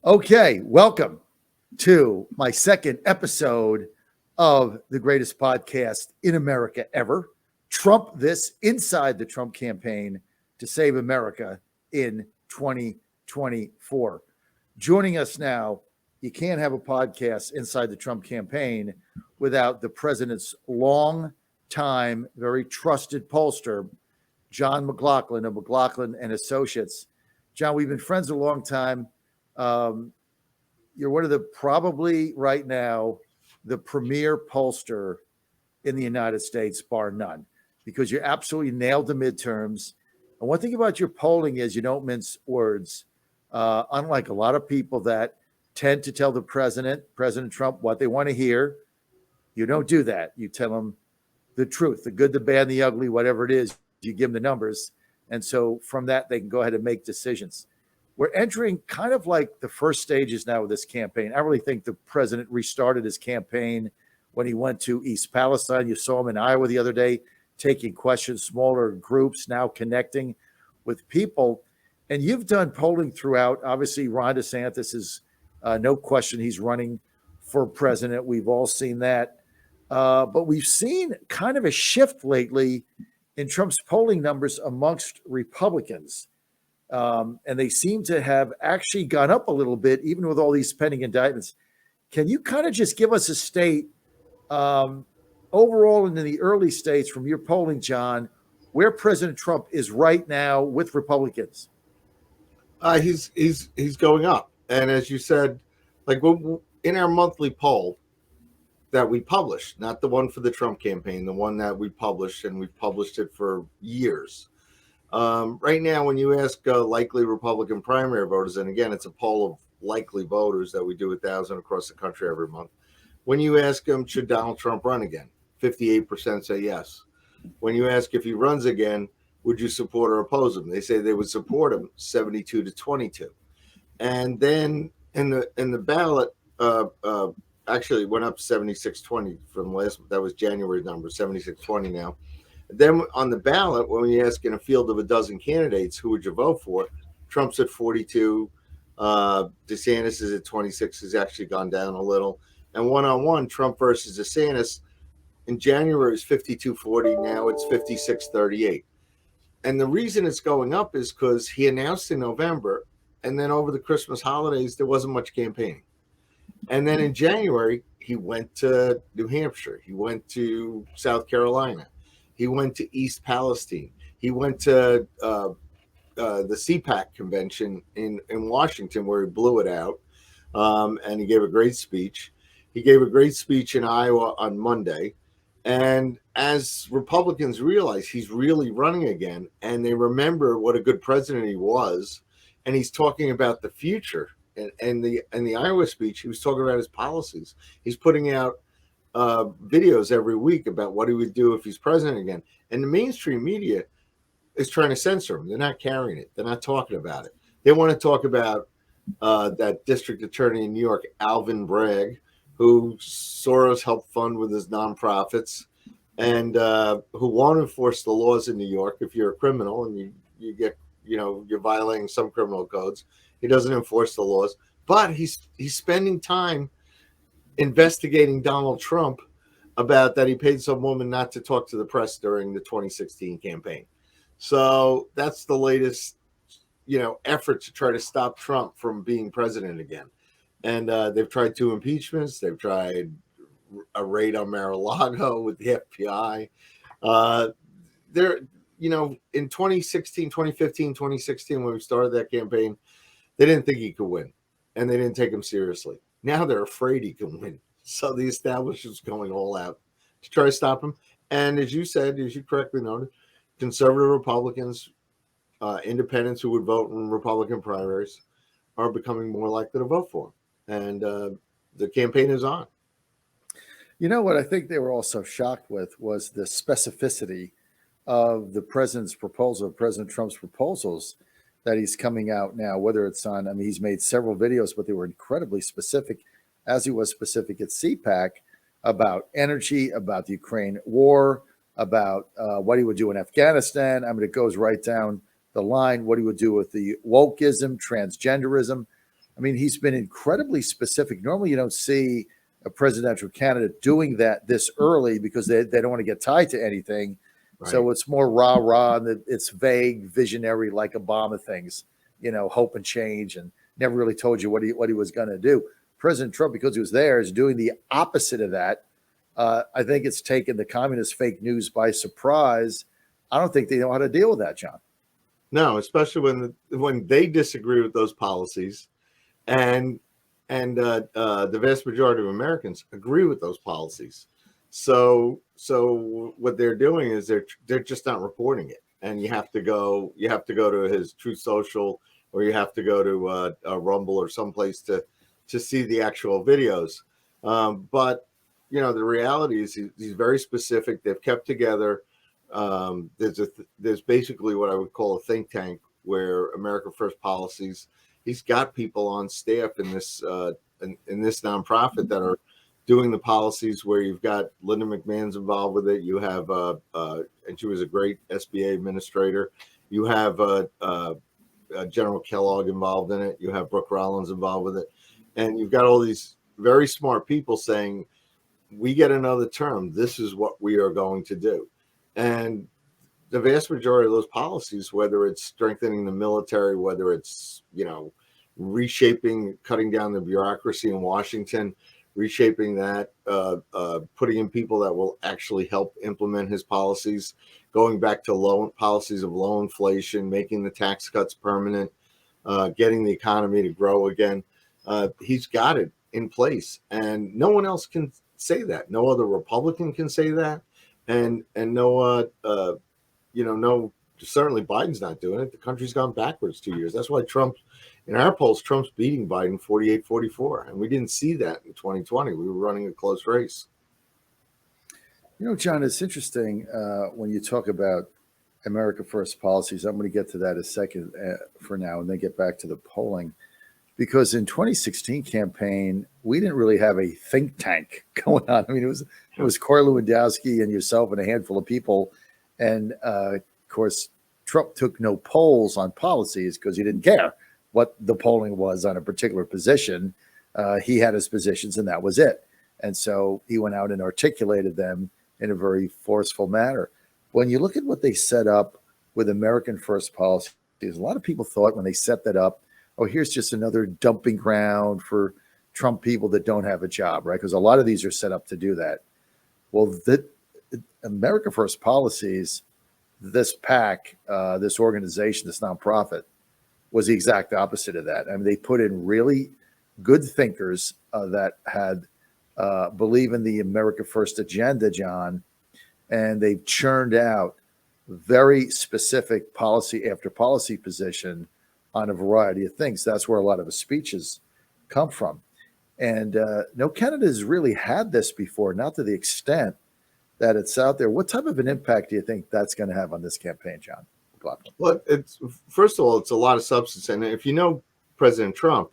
Okay, welcome to my second episode of the greatest podcast in America ever. Trump This, inside the Trump campaign to save America in 2024. Joining us now, you can't have a podcast inside the Trump campaign without the president's long-time, very trusted pollster, John McLaughlin of McLaughlin and Associates. John, we've been friends a long time. You're one of the probably right now the premier pollster in the United States, bar none, because you absolutely nailed the midterms. And one thing about your polling is you don't mince words, unlike a lot of people that tend to tell the President Trump, what they want to hear. You don't do that. You tell them the truth, the good, the bad, the ugly, whatever it is. You give them the numbers. And so from that, they can go ahead and make decisions. We're entering kind of like the first stages now of this campaign. I really think the president restarted his campaign when he went to East Palestine. You saw him in Iowa the other day, taking questions, smaller groups, now connecting with people. And you've done polling throughout. Obviously, Ron DeSantis is no question he's running for president. We've all seen that. But we've seen kind of a shift lately in Trump's polling numbers amongst Republicans. And they seem to have actually gone up a little bit, even with all these pending indictments. Can you kind of just give us a state overall and in the early states from your polling, John, where President Trump is right now with Republicans? He's going up. And as you said, like in our monthly poll that we publish, not the one for the Trump campaign, the one that we publish, and we've published it for years. Right now, when you ask likely Republican primary voters, and again, it's a poll of likely voters that we do 1,000 across the country every month. When you ask them, should Donald Trump run again? 58% say yes. When you ask if he runs again, would you support or oppose him? They say they would support him, 72 to 22. And then in the ballot, actually it went up 76-20 from that was January's number, 76-20 now. Then on the ballot, when you ask in a field of a dozen candidates, who would you vote for? Trump's at 42. DeSantis is at 26, has actually gone down a little. And one-on-one, Trump versus DeSantis in January is 52-40. Now it's 56-38. And the reason it's going up is because he announced in November, and then over the Christmas holidays, there wasn't much campaigning. And then in January, he went to New Hampshire. He went to South Carolina. He went to East Palestine. He went to the CPAC convention in Washington, where he blew it out, and he gave a great speech. He gave a great speech in Iowa on Monday. And as Republicans realize he's really running again, and they remember what a good president he was, and he's talking about the future. And the Iowa speech, he was talking about his policies. He's putting out videos every week about what he would do if he's president again. And the mainstream media is trying to censor him. They're not carrying it. They're not talking about it. They want to talk about that district attorney in New York, Alvin Bragg, who Soros helped fund with his nonprofits, and who won't enforce the laws in New York. If you're a criminal and you get, you're violating some criminal codes, he doesn't enforce the laws. But he's spending time investigating Donald Trump about that he paid some woman not to talk to the press during the 2016 campaign. So that's the latest, effort to try to stop Trump from being president again. And they've tried 2 impeachments. They've tried a raid on Mar-a-Lago with the FBI. In 2016, 2015, 2016, when we started that campaign, they didn't think he could win, and they didn't take him seriously. Now they're afraid he can win. So the establishment's going all out to try to stop him. And as you said, as you correctly noted, conservative Republicans, independents who would vote in Republican primaries are becoming more likely to vote for him. And the campaign is on. You know what I think they were also shocked with was the specificity of the president's proposal, President Trump's proposals that he's coming out now, whether it's on, he's made several videos, but they were incredibly specific, as he was specific at CPAC, about energy, about the Ukraine war, about what he would do in Afghanistan. It goes right down the line, what he would do with the wokeism, transgenderism. I mean, he's been incredibly specific. Normally, you don't see a presidential candidate doing that this early because they don't want to get tied to anything. Right. So it's more rah-rah, and it's vague, visionary, like Obama things, hope and change, and never really told you what he was going to do. President Trump, because he was there, is doing the opposite of that. I think it's taken the communist fake news by surprise. I don't think they know how to deal with that, John. No, especially when they disagree with those policies, and the vast majority of Americans agree with those policies. So what they're doing is they're just not reporting it, and you have to go to his Truth Social, or you have to go to Rumble or someplace to see the actual videos. But the reality is he's very specific. They've kept together. There's basically what I would call a think tank where America First Policies. He's got people on staff in this nonprofit that are doing the policies, where you've got Linda McMahon's involved with it. You have and she was a great SBA administrator. You have General Kellogg involved in it. You have Brooke Rollins involved with it, and you've got all these very smart people saying, we get another term, this is what we are going to do. And the vast majority of those policies, whether it's strengthening the military, whether it's, reshaping, cutting down the bureaucracy in Washington, reshaping that, putting in people that will actually help implement his policies, going back to policies of low inflation, making the tax cuts permanent, getting the economy to grow again. He's got it in place, and no one else can say that. No other Republican can say that. And no, certainly Biden's not doing it. The country's gone backwards 2 years. That's why in our polls, Trump's beating Biden 48-44. And we didn't see that in 2020. We were running a close race. John, it's interesting when you talk about America First policies. I'm going to get to that a second for now, and then get back to the polling. Because in 2016 campaign, we didn't really have a think tank going on. I mean, it was Corey Lewandowski and yourself and a handful of people. And of course, Trump took no polls on policies because he didn't care what the polling was on a particular position. He had his positions, and that was it. And so he went out and articulated them in a very forceful manner. When you look at what they set up with American First policies, a lot of people thought when they set that up, oh, here's just another dumping ground for Trump people that don't have a job, right? Because a lot of these are set up to do that. Well, the America First policies, this PAC, this organization, this nonprofit, was the exact opposite of that. I mean, they put in really good thinkers that had believe in the America First agenda, John, and they've churned out very specific policy after policy position on a variety of things. That's where a lot of his speeches come from. And no candidate has really had this before, not to the extent that it's out there. What type of an impact do you think that's going to have on this campaign, John McLaughlin? Well, first of all, it's a lot of substance. And if you know President Trump,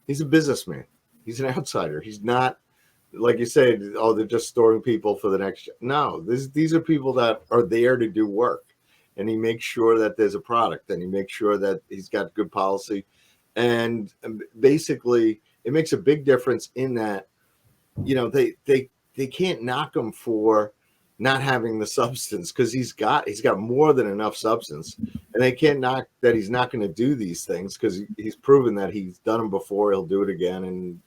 he's a businessman. He's an outsider. He's not, like you said, oh, they're just storing people for the next. No, these are people that are there to do work. And he makes sure that there's a product, and he makes sure that he's got good policy. And basically, it makes a big difference in that, they can't knock him for not having the substance, because he's got more than enough substance. And they can't knock that he's not going to do these things, because he's proven that he's done them before. He'll do it again. And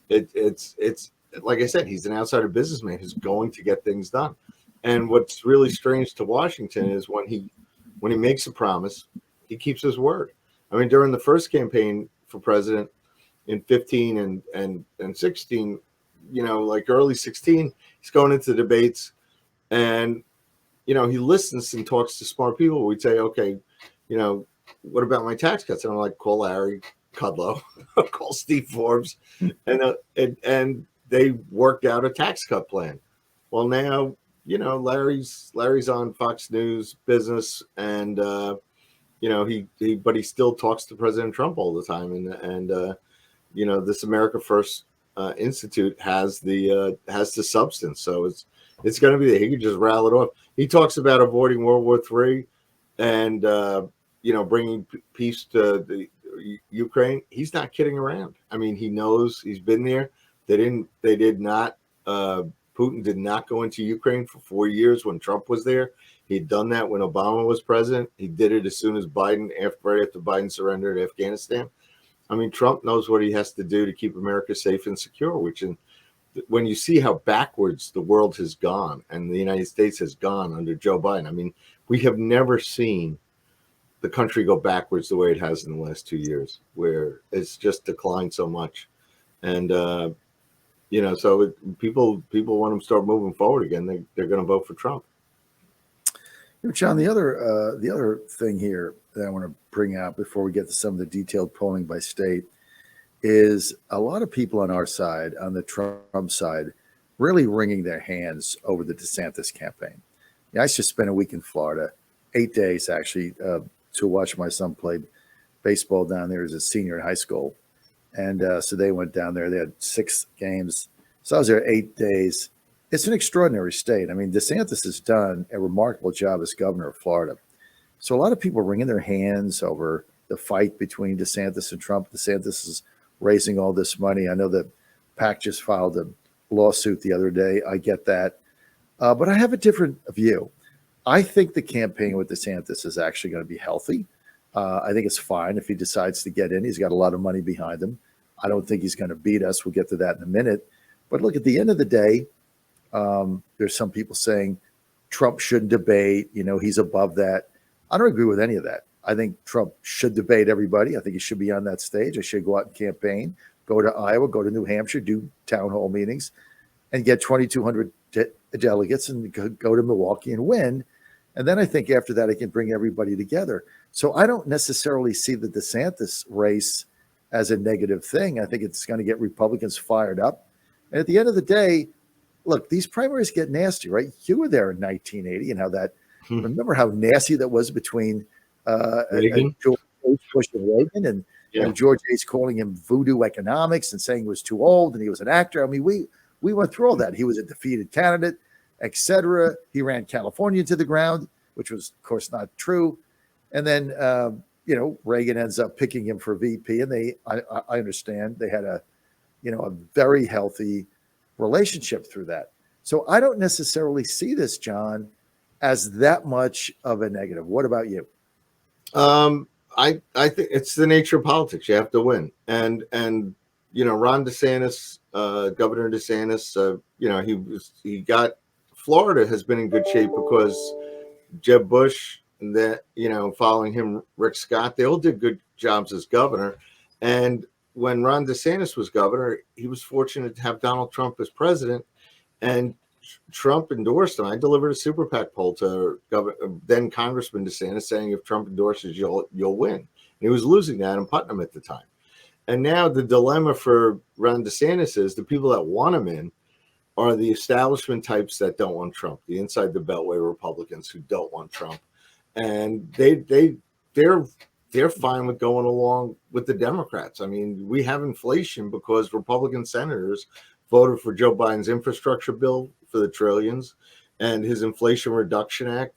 it's like I said, he's an outsider businessman who's going to get things done. And what's really strange to Washington is when he makes a promise, he keeps his word. I mean, during the first campaign for president in 15 and 16, like early 16, he's going into debates, and, he listens and talks to smart people. We'd say, okay, what about my tax cuts? And I'm like, call Larry Kudlow, call Steve Forbes. And they worked out a tax cut plan. Well, now, Larry's on Fox News Business, and he still talks to President Trump all the time, and this America First Institute has the substance, so it's going to be there. He can just rattle it off. He talks about avoiding World War III, and bringing peace to the Ukraine, he's not kidding around. I mean, he knows, he's been there. They did not, Putin did not go into Ukraine for 4 years when Trump was there. He'd done that when Obama was president. He did it as soon as right after Biden surrendered Afghanistan. I mean, Trump knows what he has to do to keep America safe and secure, when you see how backwards the world has gone and the United States has gone under Joe Biden, I mean, we have never seen the country go backwards the way it has in the last 2 years, where it's just declined so much. And, so people want them to start moving forward again. They're going to vote for Trump. John, the other thing here that I want to bring out before we get to some of the detailed polling by state is a lot of people on our side, on the Trump side, really wringing their hands over the DeSantis campaign. Yeah, I just spent a week in Florida, 8 days actually, to watch my son play baseball down there as a senior in high school. And so they went down there. They had 6 games. So I was there 8 days. It's an extraordinary state. I mean, DeSantis has done a remarkable job as governor of Florida. So a lot of people are wringing their hands over the fight between DeSantis and Trump. DeSantis is raising all this money. I know that PAC just filed a lawsuit the other day. I get that. But I have a different view. I think the campaign with DeSantis is actually going to be healthy. I think it's fine if he decides to get in. He's got a lot of money behind him. I don't think he's going to beat us. We'll get to that in a minute. But look, at the end of the day, there's some people saying Trump shouldn't debate. He's above that. I don't agree with any of that. I think Trump should debate everybody. I think he should be on that stage. I should go out and campaign, go to Iowa, go to New Hampshire, do town hall meetings, and get 2,200 delegates and go to Milwaukee and win. And then I think after that, I can bring everybody together. So I don't necessarily see the DeSantis race as a negative thing. I think it's going to get Republicans fired up. And at the end of the day, look, these primaries get nasty, right? You were there in 1980 and how that, remember how nasty that was between George Bush and Reagan, and George H. calling him voodoo economics and saying he was too old and he was an actor. I mean, we went through all that. He was a defeated candidate, etc. He ran California to the ground, which was, of course, not true. And then, Reagan ends up picking him for VP, and I understand they had a very healthy relationship through that. So I don't necessarily see this, John, as that much of a negative. What about you? I think it's the nature of politics. You have to win. And Ron DeSantis, Governor DeSantis, he got Florida has been in good shape because Jeb Bush and following him, Rick Scott, they all did good jobs as governor. And when Ron DeSantis was governor, he was fortunate to have Donald Trump as president, and Trump endorsed him. I delivered a super PAC poll to then Congressman DeSantis saying, if Trump endorses you, you'll win. And he was losing that in Putnam at the time. And now the dilemma for Ron DeSantis is the people that want him in are the establishment types that don't want Trump, the inside the Beltway Republicans who don't want Trump. And they're fine with going along with the Democrats. I mean, we have inflation because Republican senators voted for Joe Biden's infrastructure bill for the trillions and his Inflation Reduction Act.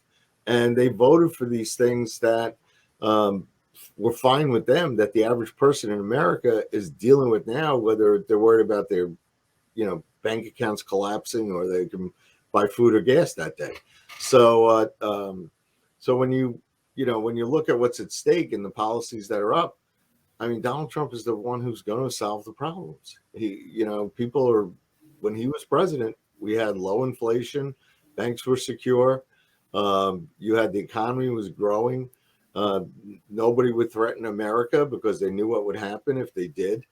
And they voted for these things that were fine with them, that the average person in America is dealing with now, whether they're worried about their, bank accounts collapsing or they can buy food or gas that day. So, so when you look at what's at stake and the policies that are up, I mean, Donald Trump is the one who's going to solve the problems. When he was president, we had low inflation, banks were secure, you had the economy was growing. Nobody would threaten America because they knew what would happen if they did.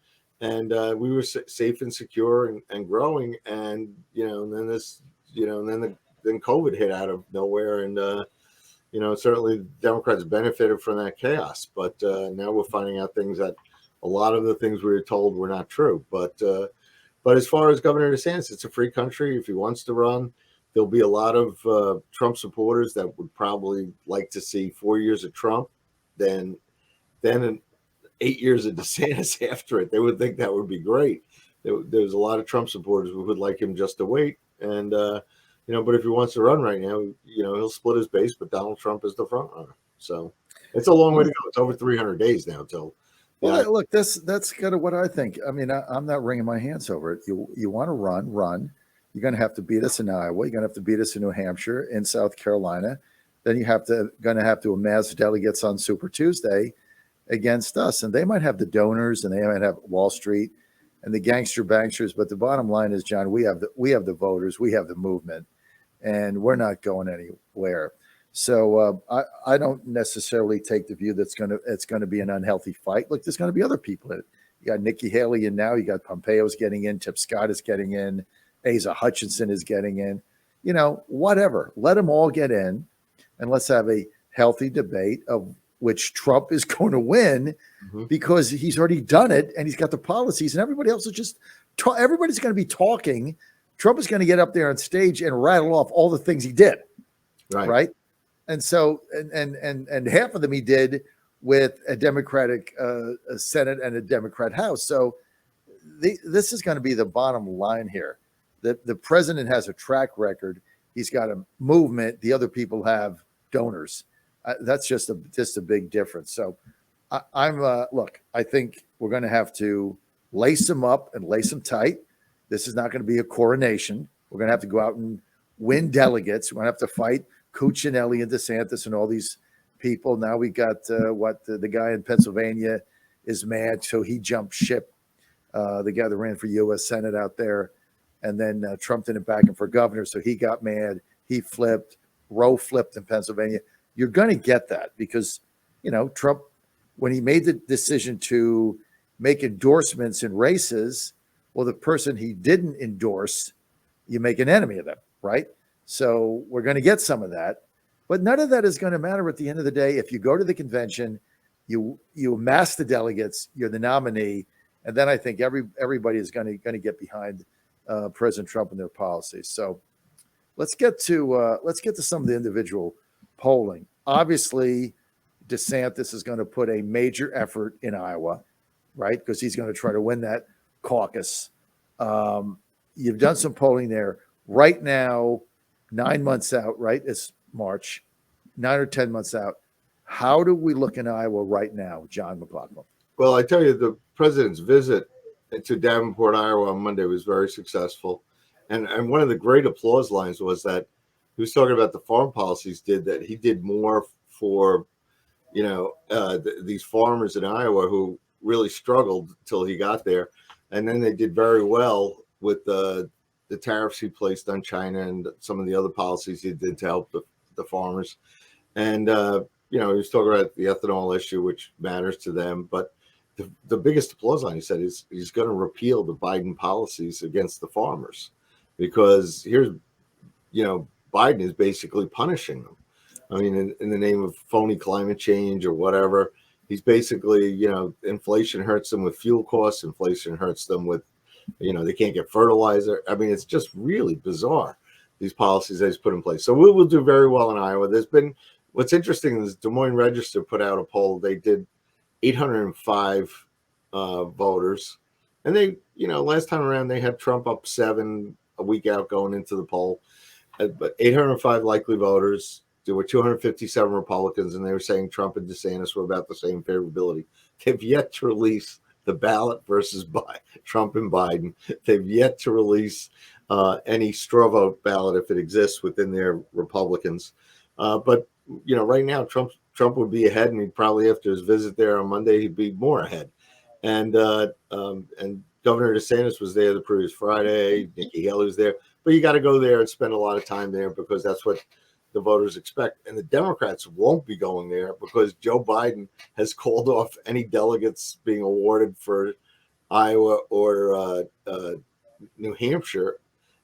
And we were safe and secure and growing. And, then COVID hit out of nowhere. And, certainly Democrats benefited from that chaos. But now we're finding out things that a lot of the things we were told were not true. But as far as Governor DeSantis, it's a free country. If he wants to run, there'll be a lot of Trump supporters that would probably like to see 4 years of Trump, then 8 years of DeSantis after it. They would think that would be great. There's a lot of Trump supporters who would like him just to wait. And, but if he wants to run right now, he'll split his base, but Donald Trump is the front runner. So it's a long way to go. It's over 300 days now till Well, Yeah, look, that's kind of what I think. I mean, I'm not wringing my hands over it. You want to run. You're going to have to beat us in Iowa. You're going to have to beat us in New Hampshire, in South Carolina. Then you going to have to amass delegates on Super Tuesday against us, and they might have the donors, and they might have Wall Street and the gangster banksters. But the bottom line is, John, we have the voters, we have the movement, and we're not going anywhere. So I don't necessarily take the view that's it's going to be an unhealthy fight. Look, there's going to be other people in it. You got Nikki Haley in now. You got Pompeo's getting in. Tip Scott is getting in. Asa Hutchinson is getting in. You know, whatever. Let them all get in, and let's have a healthy debate of which Trump is going to win because he's already done it and he's got the policies, and everybody else is just everybody's going to be talking. Trump is going to get up there on stage and rattle off all the things he did. Right. And so, and half of them he did with a Democratic a Senate and a Democrat House. So this is going to be the bottom line here. The president has a track record. He's got a movement. The other people have donors. That's just a big difference. So look, I think we're going to have to lace them up and lace them tight. This is not going to be a coronation. We're going to have to go out and win delegates. We're going to have to fight Cuccinelli and DeSantis and all these people. Now we got the guy in Pennsylvania is mad, so he jumped ship. The guy that ran for U.S. Senate out there, and then Trump didn't back him for governor, so he got mad. He flipped. Roe flipped in Pennsylvania. You're going to get that because, you know, Trump, when he made the decision to make endorsements in races, well, the person he didn't endorse, you make an enemy of them, right? So we're going to get some of that, but none of that is going to matter at the end of the day. If you go to the convention, you amass the delegates, you're the nominee, and then I think everybody is going to get behind President Trump and their policies. So let's get to some of the individual polling. Obviously, DeSantis is going to put a major effort in Iowa, right? Because he's going to try to win that caucus. You've done some polling there right now. 9 months out, right? It's March, 9 or 10 months out. How do we look in Iowa right now, John McLaughlin? Well, I tell you, the president's visit to Davenport, Iowa on Monday was very successful. And one of the great applause lines was that he was talking about the foreign policies that he did more for, these farmers in Iowa who really struggled till he got there. And then they did very well with the tariffs he placed on China and some of the other policies he did to help the farmers. And, he was talking about the ethanol issue, which matters to them. But the biggest applause line, he said, is he's going to repeal the Biden policies against the farmers because Biden is basically punishing them. I mean, in the name of phony climate change or whatever, he's basically, inflation hurts them with fuel costs. Inflation hurts them with, they can't get fertilizer. I mean, it's just really bizarre, these policies that he's put in place. So we will do very well in Iowa. What's interesting is Des Moines Register put out a poll. They did 805 voters. And they, last time around, they had Trump up 7 a week out going into the poll. But 805 likely voters. There were 257 Republicans, and they were saying Trump and DeSantis were about the same favorability. They've yet to release the ballot versus Trump and Biden. They've yet to release any straw vote ballot if it exists within their Republicans. But right now Trump would be ahead, and he'd probably, after his visit there on Monday, he'd be more ahead. And Governor DeSantis was there the previous Friday. Nikki Haley was there, but you got to go there and spend a lot of time there because that's what the voters expect. And the Democrats won't be going there because Joe Biden has called off any delegates being awarded for Iowa or New Hampshire,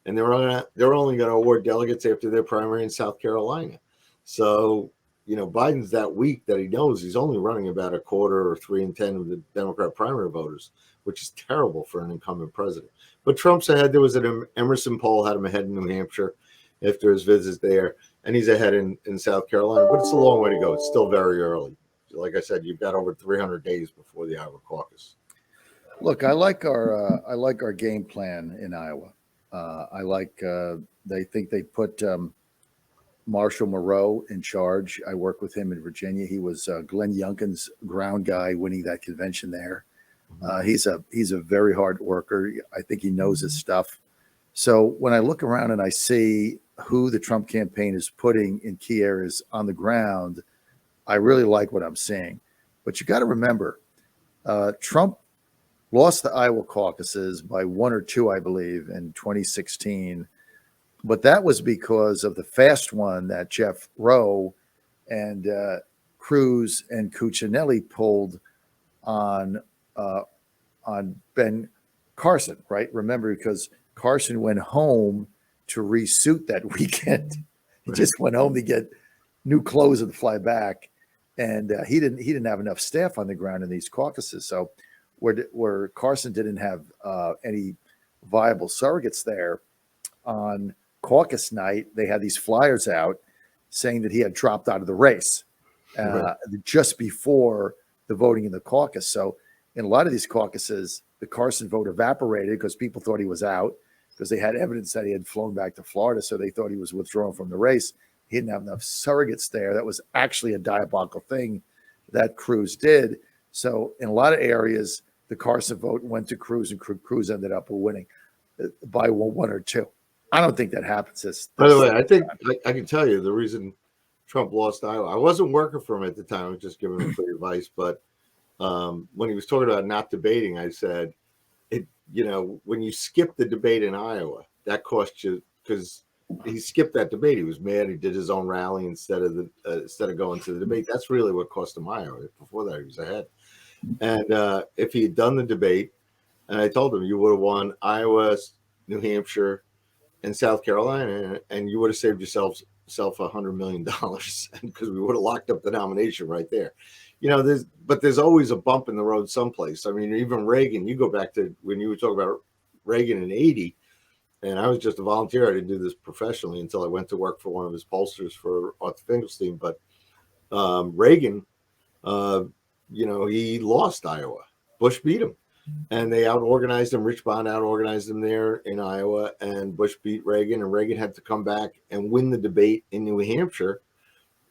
and they're only going to award delegates after their primary in South Carolina. So, Biden's that weak that he knows he's only running about a quarter or 3 in 10 of the Democrat primary voters, which is terrible for an incumbent president. But Trump's ahead. There was an Emerson poll had him ahead in New Hampshire after his visits there, and he's ahead in South Carolina. But it's a long way to go. It's still very early. Like I said, you've got over 300 days before the Iowa caucus. Look, I like our game plan in Iowa. I like they think they put Marshall Moreau in charge. I worked with him in Virginia. He was Glenn Youngkin's ground guy winning that convention there. He's a very hard worker. I think he knows his stuff. So when I look around and I see who the Trump campaign is putting in key areas on the ground, I really like what I'm seeing. But you got to remember, Trump lost the Iowa caucuses by 1 or 2, I believe, in 2016. But that was because of the fast one that Jeff Rowe and Cruz and Cuccinelli pulled on Ben Carson, right? Remember, because Carson went home to resuit that weekend. He just went home to get new clothes and fly back, and he didn't have enough staff on the ground in these caucuses. So where Carson didn't have any viable surrogates there on caucus night, they had these flyers out saying that he had dropped out of the race just before the voting in the caucus. So in a lot of these caucuses, the Carson vote evaporated because people thought he was out because they had evidence that he had flown back to Florida. So they thought he was withdrawn from the race. He didn't have enough surrogates there. That was actually a diabolical thing that Cruz did. So in a lot of areas, the Carson vote went to Cruz, and Cruz ended up winning by 1 or 2. I don't think that happens. By the way, I think I can tell you the reason Trump lost Iowa. I wasn't working for him at the time. I was just giving him free advice. But when he was talking about not debating, I said, when you skip the debate in Iowa, that cost you, because he skipped that debate. He was mad. He did his own rally instead of going to the debate. That's really what cost him Iowa. Before that, he was ahead. And if he had done the debate, and I told him, you would have won Iowa, New Hampshire, and South Carolina, and you would have saved yourself $100 million because we would have locked up the nomination right there. There's always a bump in the road someplace. I mean, even Reagan, you go back to when you were talking about Reagan in 80, and I was just a volunteer. I didn't do this professionally until I went to work for one of his pollsters for Arthur Finkelstein. But Reagan, he lost Iowa. Bush beat him. And they out-organized him. Rich Bond out-organized him there in Iowa, and Bush beat Reagan. And Reagan had to come back and win the debate in New Hampshire,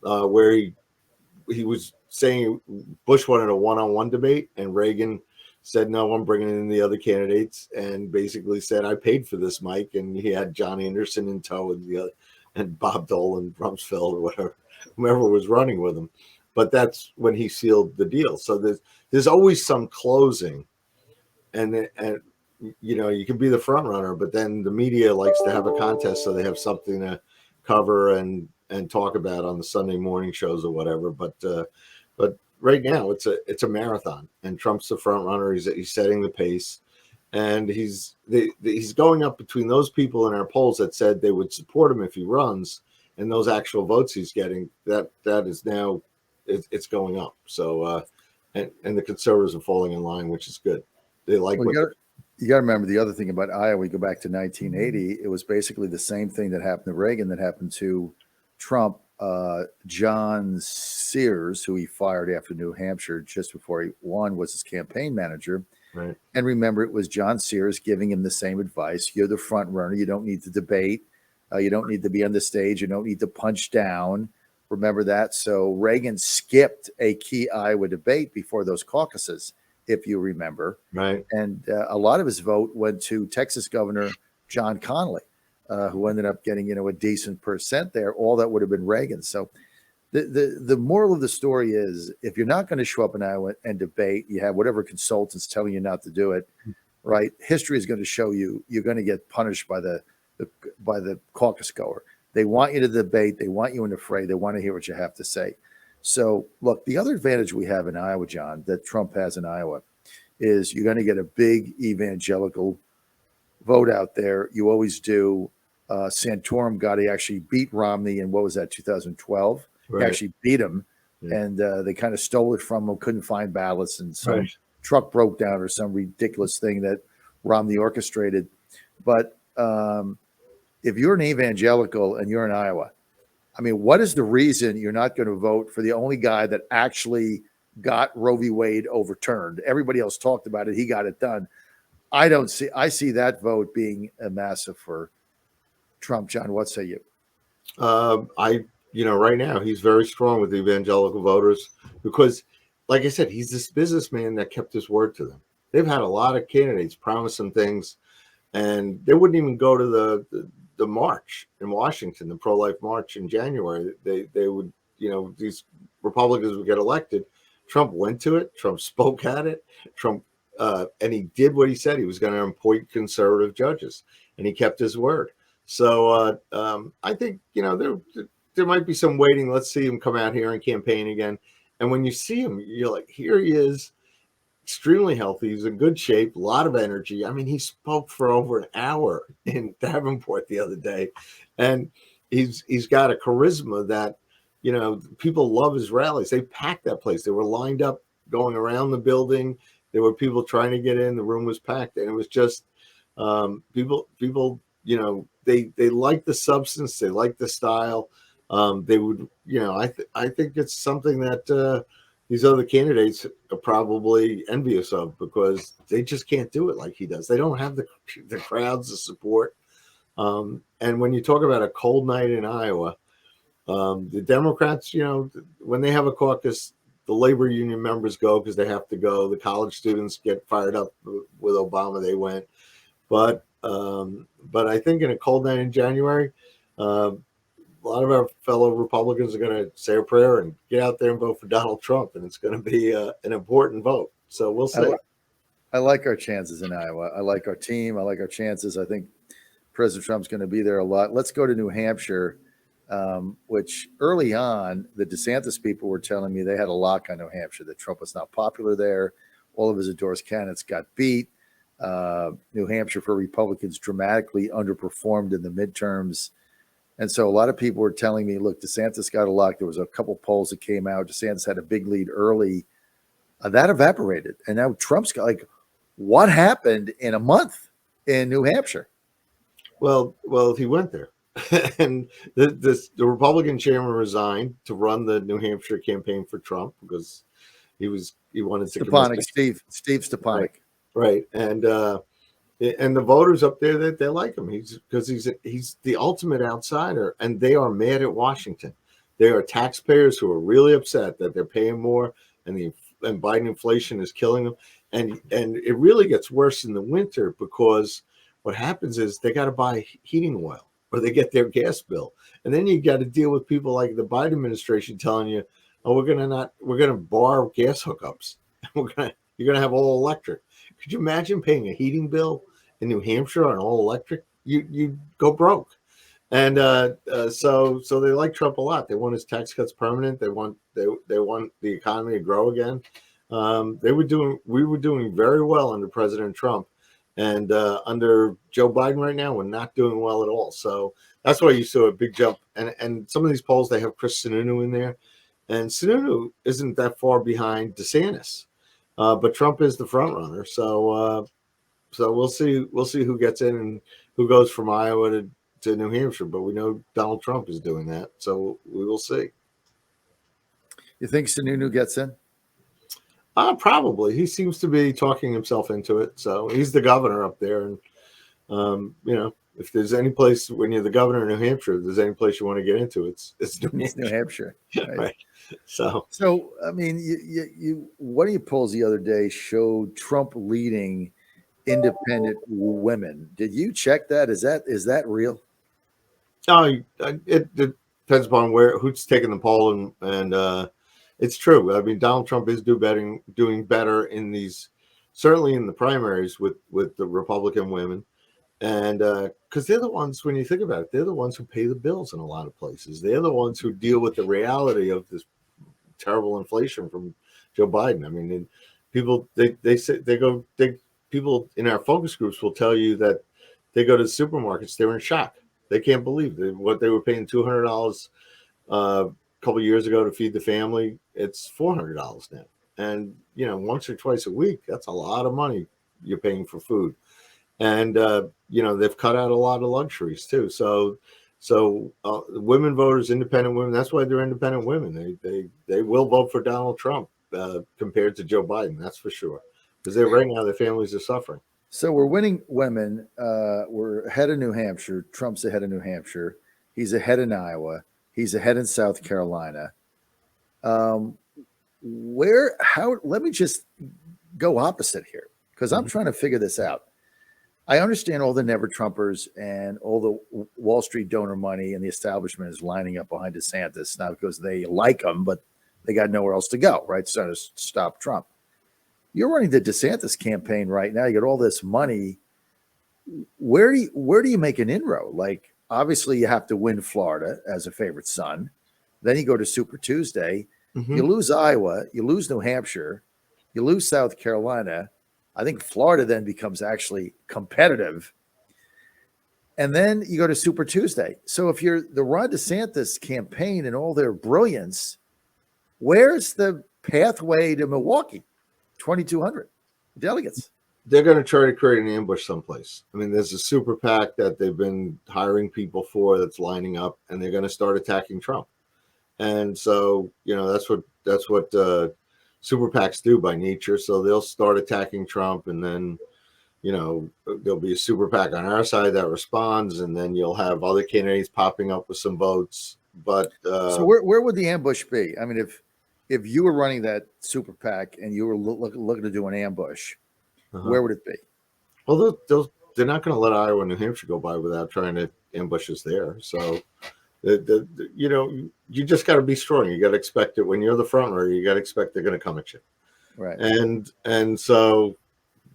where he was saying Bush wanted a one-on-one debate, and Reagan said, no, I'm bringing in the other candidates, and basically said, I paid for this, Mike. And he had John Anderson in tow and Bob Dole and Rumsfeld or whatever, whoever was running with him. But that's when he sealed the deal. So there's always some closing. And you can be the front runner, but then the media likes to have a contest, so they have something to cover and talk about on the Sunday morning shows or whatever. But right now it's a marathon, and Trump's the front runner. He's setting the pace, and he's going up between those people in our polls that said they would support him if he runs, and those actual votes he's getting. That is now it's going up. So and the conservatives are falling in line, which is good. They like you got to remember the other thing about Iowa. We go back to 1980. It was basically the same thing that happened to Reagan that happened to Trump. John Sears, who he fired after New Hampshire just before he won, was his campaign manager. Right. And remember, it was John Sears giving him the same advice. You're the front runner. You don't need to debate. You don't need to be on the stage. You don't need to punch down. Remember that. So Reagan skipped a key Iowa debate before those caucuses, if you remember. Right. And a lot of his vote went to Texas Governor John Connally, who ended up getting, a decent percent there. All that would have been Reagan. So the moral of the story is, if you're not going to show up in Iowa and debate, you have whatever consultants telling you not to do it, right? History is going to show you you're going to get punished by the caucus goer. They want you to debate. They want you in the fray. They want to hear what you have to say. So, look, the other advantage we have in Iowa, John, that Trump has in Iowa, is you're going to get a big evangelical vote out there. You always do. Santorum he actually beat Romney in, 2012? Right. He actually beat him, Yeah. and they kind of stole it from him, couldn't find ballots, and some truck broke down or some ridiculous thing that Romney orchestrated. But if you're an evangelical and you're in Iowa, I mean, what is the reason you're not going to vote for the only guy that actually got Roe v. Wade overturned? Everybody else talked about it. He got it done. I see that vote being a massive for Trump. John, what say you? Right now he's very strong with the evangelical voters because, like I said, he's this businessman that kept his word to them. They've had a lot of candidates promise them things, and they wouldn't even go to the march in Washington, the pro-life march in January. They would, these Republicans would get elected. Trump went to it. Trump spoke at it. Trump and he did what he said. He was going to appoint conservative judges, and he kept his word. So I think there might be some waiting. Let's see him come out here and campaign again. And when you see him, you're like, here he is, extremely healthy. He's in good shape, a lot of energy. I mean, he spoke for over an hour in Davenport the other day, and he's got a charisma that people love his rallies. They packed that place. They were lined up going around the building. There were people trying to get in. The room was packed, and it was just people. They like the substance. They like the style. They would, I think it's something that these other candidates are probably envious of because they just can't do it like he does. They don't have the crowds to support. And when you talk about a cold night in Iowa, the Democrats, when they have a caucus, the labor union members go because they have to go. The college students get fired up with Obama. They went. But I think in a cold night in January, a lot of our fellow Republicans are going to say a prayer and get out there and vote for Donald Trump, and it's going to be an important vote. So we'll see. I like our chances in Iowa. I like our team. I like our chances. I think President Trump's going to be there a lot. Let's go to New Hampshire, which early on, the DeSantis people were telling me they had a lock on New Hampshire, that Trump was not popular there. All of his endorsed candidates got beat. New Hampshire for Republicans dramatically underperformed in the midterms. And so a lot of people were telling me, look, DeSantis got a lock. There was a couple polls that came out. DeSantis had a big lead early. That evaporated. And now Trump's got what happened in a month in New Hampshire? Well, he went there. And the Republican chairman resigned to run the New Hampshire campaign for Trump because he wanted to Stepanek, Steve Stepanek. Right. And the voters up there, they like him. He's the ultimate outsider, and they are mad at Washington. They are taxpayers who are really upset that they're paying more, and Biden inflation is killing them. And it really gets worse in the winter because what happens is they got to buy heating oil or they get their gas bill, and then you got to deal with people like the Biden administration telling you, "Oh, we're gonna bar gas hookups. You're gonna have all electric." Could you imagine paying a heating bill in New Hampshire on all electric? You go broke. And so they like Trump a lot. They want his tax cuts permanent. They want the economy to grow again. We were doing very well under President Trump, and under Joe Biden right now, we're not doing well at all. So that's why you saw a big jump. And some of these polls, they have Chris Sununu in there, and Sununu isn't that far behind DeSantis. But Trump is the front runner, so we'll see who gets in and who goes from Iowa to New Hampshire. But we know Donald Trump is doing that, so we will see. You think Sununu gets in? Probably. He seems to be talking himself into it. So he's the governor up there, and if there's any place when you're the governor of New Hampshire, if there's any place you want to get into, it's New Hampshire. Right. Right. So I mean, one of your polls the other day showed Trump leading independent women. Did you check that? Is that real? It depends upon who's taking the poll, and it's true. I mean, Donald Trump is doing better in these, certainly in the primaries with the Republican women. And because they're the ones, when you think about it, they're the ones who pay the bills in a lot of places. They're the ones who deal with the reality of this terrible inflation from Joe Biden. I mean, people people in our focus groups will tell you that they go to the supermarkets, they're in shock. They can't believe what they were paying $200 a couple of years ago to feed the family. It's $400 now, and once or twice a week, that's a lot of money you're paying for food. And they've cut out a lot of luxuries too. So women voters, independent women, that's why they're independent women. They will vote for Donald Trump compared to Joe Biden. That's for sure, because right now their families are suffering. So we're winning women. We're ahead of New Hampshire. Trump's ahead of New Hampshire. He's ahead in Iowa. He's ahead in South Carolina. Let me just go opposite here because I'm trying to figure this out. I understand all the never Trumpers and all the Wall Street donor money and the establishment is lining up behind DeSantis now because they like him, but they got nowhere else to go, right? So to stop Trump. You're running the DeSantis campaign right now. You got all this money. Where do you make an inroad? Like, obviously, you have to win Florida as a favorite son. Then you go to Super Tuesday. You lose Iowa. You lose New Hampshire. You lose South Carolina. I think Florida then becomes actually competitive. And then you go to Super Tuesday. So if you're the Ron DeSantis campaign and all their brilliance, where's the pathway to Milwaukee? 2,200 delegates. They're going to try to create an ambush someplace. I mean, there's a super PAC that they've been hiring people for that's lining up, and they're going to start attacking Trump. And so, that's what super PACs do by nature. So they'll start attacking Trump, and then, there'll be a super PAC on our side that responds, and then you'll have other candidates popping up with some votes. But so where would the ambush be? I mean, if you were running that super PAC and you were looking to do an ambush, where would it be? Well, they're not going to let Iowa and New Hampshire go by without trying to ambush us there. So, you just got to be strong. You got to expect it when you're the front runner. You got to expect they're going to come at you. Right. And so,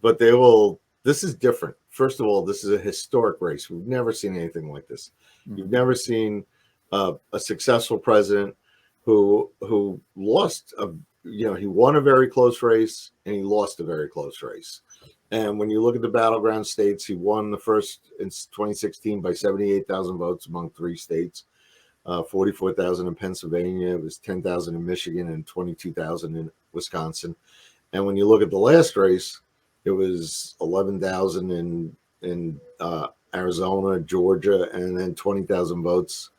but they will. This is different. First of all, this is a historic race. We've never seen anything like this. You've never seen a successful president who lost he won a very close race and he lost a very close race. And when you look at the battleground states, he won the first in 2016 by 78,000 votes among 3 states, 44,000 in Pennsylvania. It was 10,000 in Michigan and 22,000 in Wisconsin. And when you look at the last race, it was 11,000 in Arizona, Georgia, and then 20,000 votes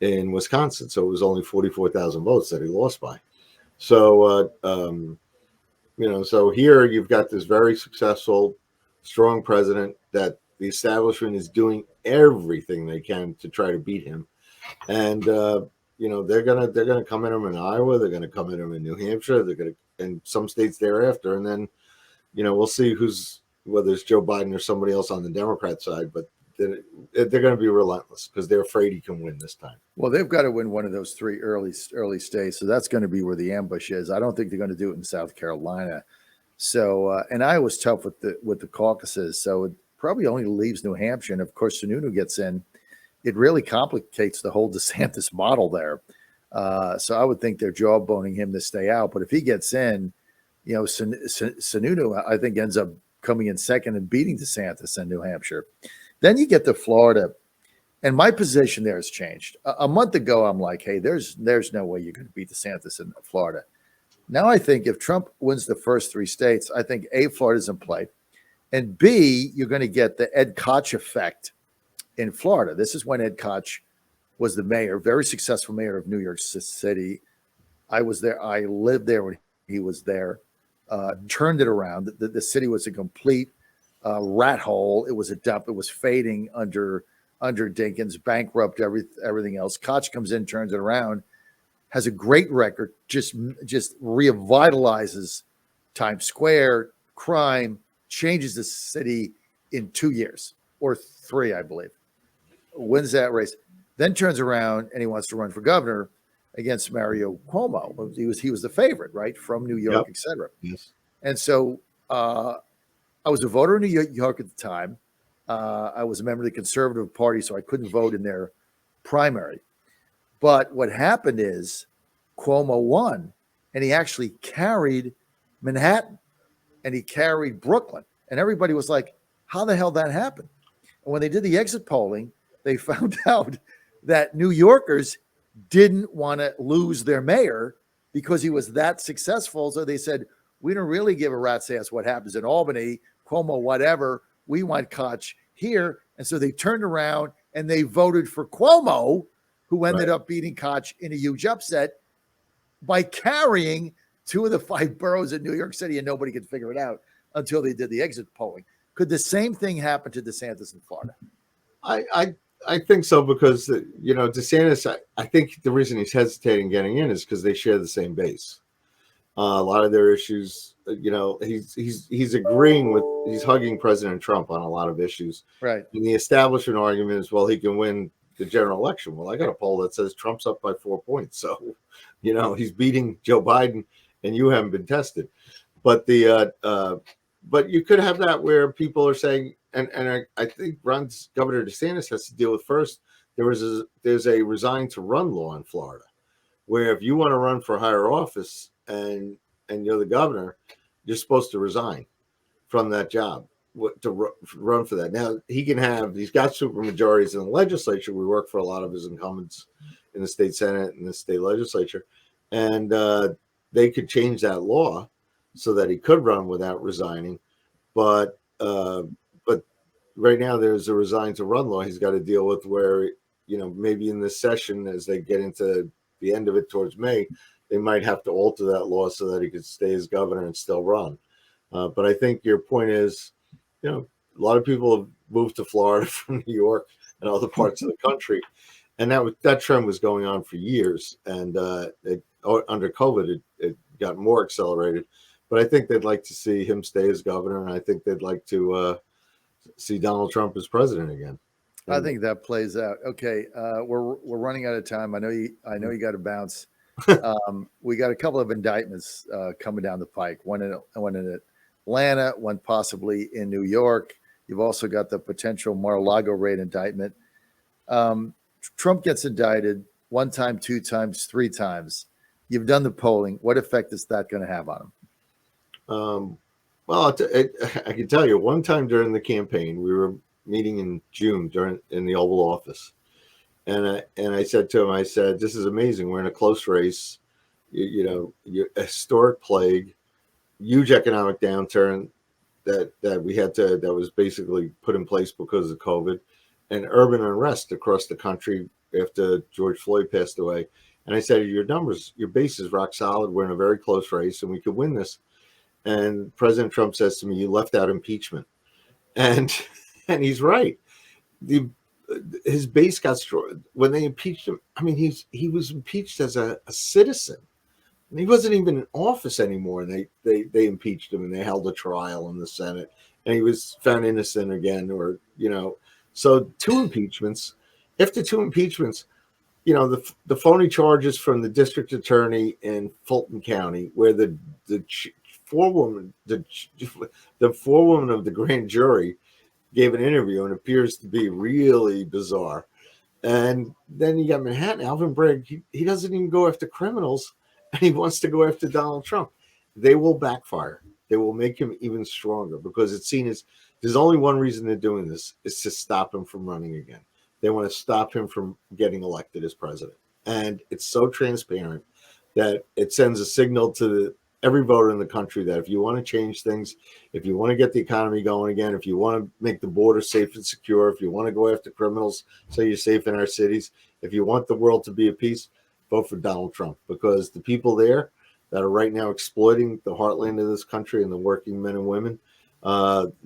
in Wisconsin. So it was only 44,000 votes that he lost by. So, so here you've got this very successful, strong president that the establishment is doing everything they can to try to beat him. And, they're gonna come at him in Iowa. They're going to come at him in New Hampshire. They're going to, in some states thereafter. And then, we'll see whether it's Joe Biden or somebody else on the Democrat side, but they're going to be relentless because they're afraid he can win this time. Well, they've got to win one of those 3 early states, so that's going to be where the ambush is. I don't think they're going to do it in South Carolina. So, and Iowa's tough with the caucuses, so it probably only leaves New Hampshire. And of course, Sununu gets in. It really complicates the whole DeSantis model there. So I would think they're jawboning him to stay out. But if he gets in, Sununu, I think, ends up coming in second and beating DeSantis in New Hampshire. Then you get to Florida, and my position there has changed. A month ago, I'm like, hey, there's no way you're going to beat DeSantis in Florida. Now I think if Trump wins the first 3 states, I think A, Florida's in play, and B, you're going to get the Ed Koch effect in Florida. This is when Ed Koch was the mayor, very successful mayor of New York City. I was there. I lived there when he was there. Turned it around. The city was a complete rat hole. It was a dump. It was fading under Dinkins, bankrupt everything else. Koch comes in, turns it around, has a great record, just revitalizes Times Square, crime, changes the city in 2 years or 3, I believe. Wins that race, then turns around and he wants to run for governor against Mario Cuomo. He was the favorite, right, from New York, et cetera. Yes. And so I was a voter in New York at the time. I was a member of the Conservative Party, so I couldn't vote in their primary. But what happened is Cuomo won, and he actually carried Manhattan, and he carried Brooklyn. And everybody was like, how the hell that happened? And when they did the exit polling, they found out that New Yorkers didn't want to lose their mayor because he was that successful. So they said, we don't really give a rat's ass what happens in Albany, Cuomo, whatever. We want Koch here. And so they turned around and they voted for Cuomo, who ended up beating Koch in a huge upset by carrying 2 of the 5 boroughs in New York City, and nobody could figure it out until they did the exit polling. Could the same thing happen to DeSantis in Florida? I think so because DeSantis. I think the reason he's hesitating getting in is because they share the same base. A lot of their issues, he's agreeing with, he's hugging President Trump on a lot of issues. Right. And the establishment argument is, well, he can win the general election. Well, I got a poll that says Trump's up by 4 points, so he's beating Joe Biden, and you haven't been tested. But but you could have that where people are saying, and I think Governor DeSantis has to deal with first. There's a resign to run law in Florida, where if you want to run for higher office and you're the governor, you're supposed to resign from that job to run for that. Now he's got super majorities in the legislature. We work for a lot of his incumbents in the state Senate and the state legislature, and they could change that law so that he could run without resigning. But right now there's a resign to run law he's got to deal with, where maybe in this session, as they get into the end of it towards May, they might have to alter that law so that he could stay as governor and still run. But I think your point is, a lot of people have moved to Florida from New York and other parts of the country, and that trend was going on for years. And under COVID, it got more accelerated. But I think they'd like to see him stay as governor, and I think they'd like to see Donald Trump as president again. I think that plays out. Okay, we're running out of time. I know you got to bounce. We got a couple of indictments coming down the pike. One in Atlanta, one possibly in New York. You've also got the potential Mar-a-Lago raid indictment. Trump gets indicted 1 time, 2 times, 3 times. You've done the polling. What effect is that going to have on him? Well, I can tell you, one time during the campaign, we were meeting in June in the Oval Office. And I said to him, I said, this is amazing. We're in a close race, you're a historic plague, huge economic downturn that we had that was basically put in place because of COVID, and urban unrest across the country after George Floyd passed away. And I said, your base is rock solid. We're in a very close race and we could win this. And President Trump says to me, you left out impeachment. And he's right. His base got destroyed when they impeached him. I mean, he was impeached as a citizen, and he wasn't even in office anymore. And they impeached him, and they held a trial in the Senate, and he was found innocent again. So 2 impeachments. After 2 impeachments, the phony charges from the district attorney in Fulton County, where the forewoman of the grand jury gave an interview and appears to be really bizarre. And then you got Manhattan, Alvin Bragg. He doesn't even go after criminals, and he wants to go after Donald Trump. They will backfire. They will make him even stronger, because it's seen as there's only one reason they're doing this, is to stop him from running again. They want to stop him from getting elected as president. And it's so transparent that it sends a signal to every voter in the country that if you want to change things, if you want to get the economy going again, if you want to make the border safe and secure, if you want to go after criminals so you're safe in our cities, if you want the world to be at peace, vote for Donald Trump, because the people there that are right now exploiting the heartland of this country and the working men and women,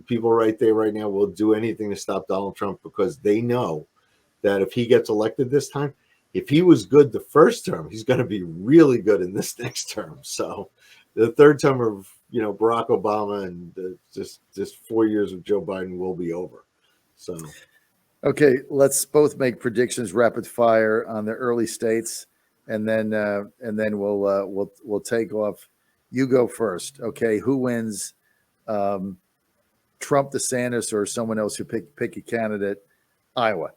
people right there right now will do anything to stop Donald Trump, because they know that if he gets elected this time, if he was good the first term, he's going to be really good in this next term. So the third term of Barack Obama and just 4 years of Joe Biden will be over. So, okay, let's both make predictions rapid fire on the early states, and then we'll take off. You go first. Okay, who wins? Trump, DeSantis, or someone else who pick a candidate? Iowa.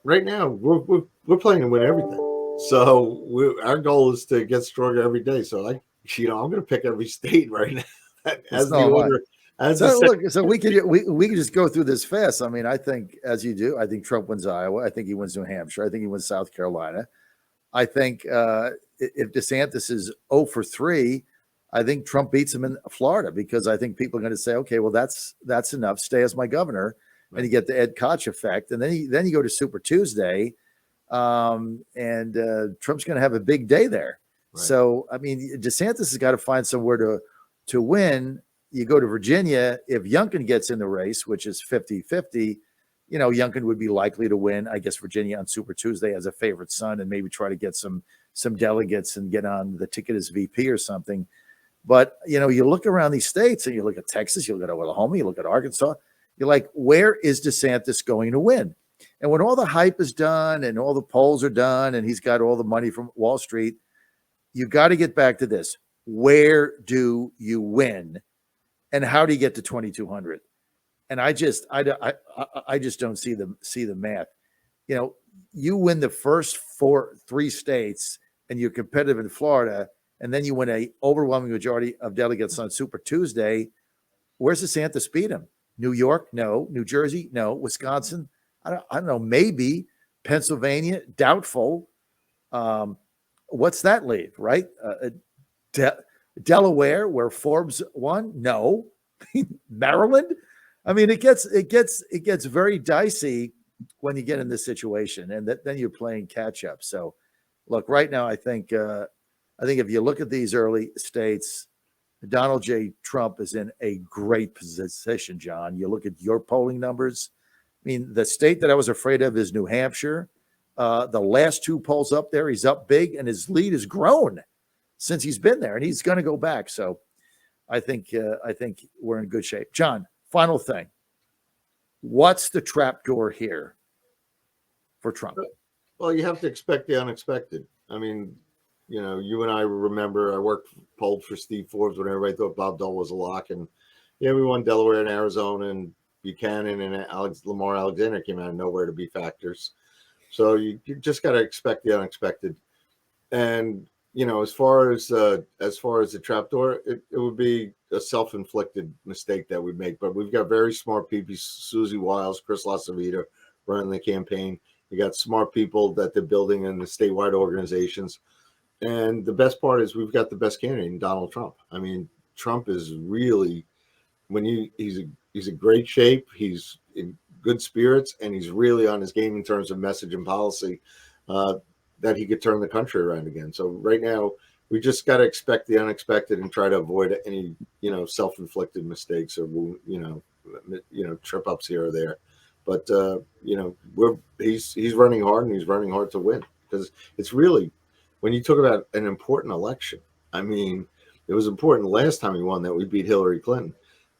Right now, we're playing to win everything. So our goal is to get stronger every day. So I'm going to pick every state right now as the order. So we could just go through this fast. I mean, I think, as you do, I think Trump wins Iowa. I think he wins New Hampshire. I think he wins South Carolina. I think if DeSantis is 0 for 3, I think Trump beats him in Florida, because I think people are going to say, okay, well, that's enough. Stay as my governor. Right. And you get the Ed Koch effect. And then you go to Super Tuesday, and Trump's going to have a big day there. Right. So, I mean, DeSantis has got to find somewhere to win. You go to Virginia. If Youngkin gets in the race, which is 50-50, Youngkin would be likely to win. I guess Virginia on Super Tuesday as a favorite son, and maybe try to get some delegates and get on the ticket as VP or something. But, you look around these states and you look at Texas, you look at Oklahoma, you look at Arkansas, you're like, where is DeSantis going to win? And when all the hype is done and all the polls are done and he's got all the money from Wall Street, you got to get back to this. Where do you win? And how do you get to 2,200? And I just don't see the math. You win the first three states and you're competitive in Florida, and then you win a overwhelming majority of delegates on Super Tuesday. Where's DeSantis beat him? New York? No. New Jersey? No. Wisconsin? I don't know. Maybe. Pennsylvania? Doubtful. What's that leave, right? Delaware, where Forbes won? No. Maryland? I mean, it gets very dicey when you get in this situation, and then you're playing catch up. So, look, right now, I think if you look at these early states, Donald J. Trump is in a great position, John. You look at your polling numbers. I mean, the state that I was afraid of is New Hampshire. The last two polls up there, he's up big, and his lead has grown since he's been there, and he's going to go back. So I think we're in good shape. John, final thing. What's the trapdoor here for Trump? Well, you have to expect the unexpected. I mean, you and I remember I polled for Steve Forbes when everybody thought Bob Dole was a lock, and we won Delaware and Arizona, and Buchanan and Lamar Alexander came out of nowhere to be factors. So you just got to expect the unexpected. And as far as the trapdoor, it would be a self-inflicted mistake that we make. But we've got very smart people: Susie Wiles, Chris LaCivita running the campaign. You got smart people that they're building in the statewide organizations. And the best part is we've got the best candidate in Donald Trump. I mean, Trump is really, he's in great shape. He's in good spirits, and he's really on his game in terms of message and policy, that he could turn the country around again. So right now, we just got to expect the unexpected and try to avoid any, self-inflicted mistakes or, trip ups here or there. But, he's running hard, and he's running hard to win, because it's really, when you talk about an important election, I mean, it was important last time he won that we beat Hillary Clinton,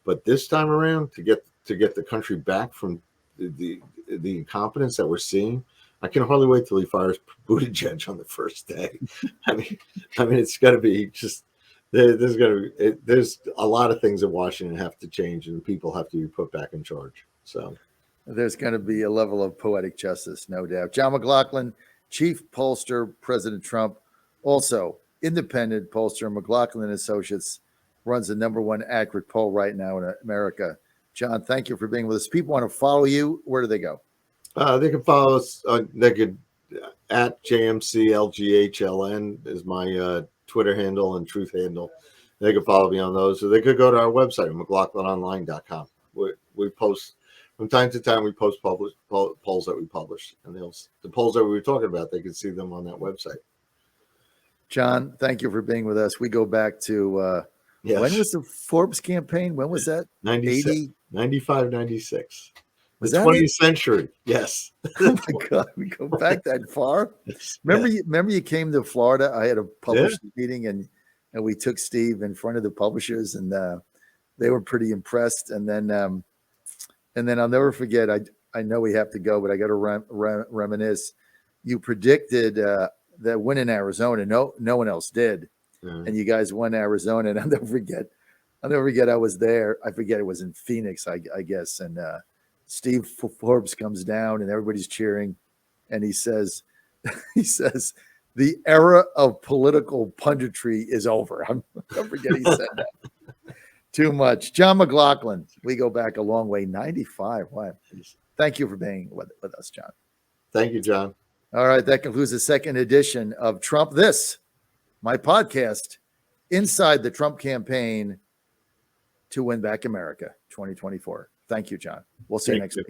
but this time around to get the country back from the incompetence that we're seeing, I can hardly wait till he fires Buttigieg on the first day. I mean, it's got to be just there's a lot of things in Washington have to change, and people have to be put back in charge. So there's going to be a level of poetic justice, no doubt. John McLaughlin, chief pollster, President Trump, also independent pollster. McLaughlin Associates runs the #1 accurate poll right now in America. John, thank you for being with us. People want to follow you. Where do they go? They can follow us. They could at JMCLGHLN is my Twitter handle and Truth handle. They can follow me on those, or they could go to our website, McLaughlinOnline.com. We post from time to time. We post polls that we publish, and the polls that we were talking about, they can see them on that website. John, thank you for being with us. We go back to yes. When was the Forbes campaign? When was that? 96, 95, 96. Was the that 20th it? century? Yes. Oh my God, we go back that far. Remember you came to Florida? I had a publishing meeting, and we took Steve in front of the publishers, and they were pretty impressed. And then I'll never forget. I know we have to go, but I got to reminisce. You predicted that win in Arizona. No one else did, and you guys won Arizona. And I'll never forget. I was there. I forget, it was in Phoenix, I guess, and. Steve Forbes comes down and everybody's cheering, and he says, the era of political punditry is over. I'm forgetting he said that. Too much. John McLaughlin, we go back a long way. 95. Wow. Thank you for being with us, John. Thank you, John. All right. That concludes the second edition of Trump This, my podcast, Inside the Trump Campaign to Win Back America 2024. Thank you, John. We'll see you next week.